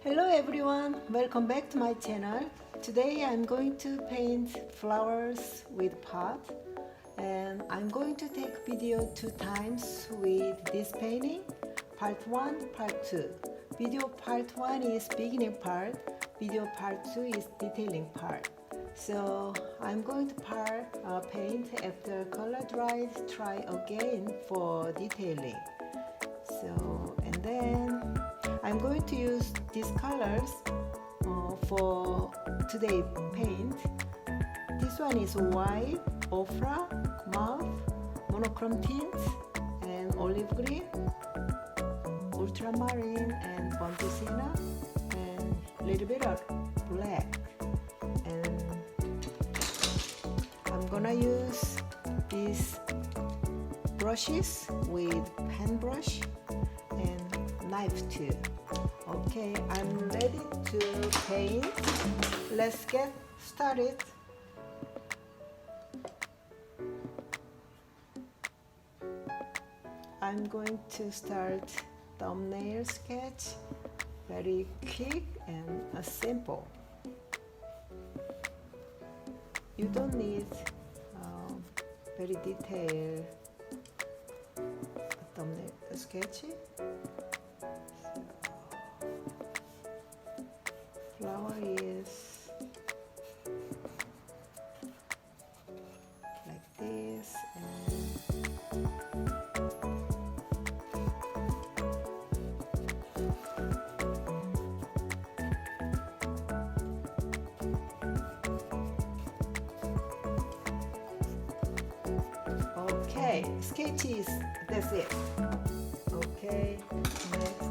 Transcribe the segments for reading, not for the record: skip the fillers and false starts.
Hello everyone, welcome back to my channel. Today I'm going to paint flowers with pot, and I'm going to take video 2 times with this painting, part 1, part 2. Video part 1 is beginning part, video part 2 is detailing part. So I'm going to paint after color dried, try again for detailing. So, and then I'm going to use these colors for today paint. This one is white, ochre, mauve, monochrome tint, and olive green, ultramarine, and burnt sienna, and a little bit of black. And I'm gonna use these brushes with pen brush and knife too. Okay, I'm ready to paint. Let's get started. I'm going to start thumbnail sketch, very quick and simple. You don't need very detailed thumbnail sketch. Flower is like this, and okay, sketches, that's it. Okay, next.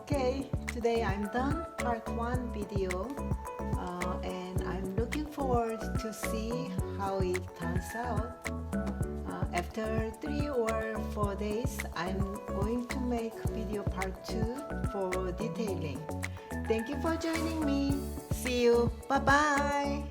Okay, today I'm done part 1 video and I'm looking forward to see how it turns out. After 3 or 4 days, I'm going to make video part 2 for detailing. Thank you for joining me. See you. Bye bye.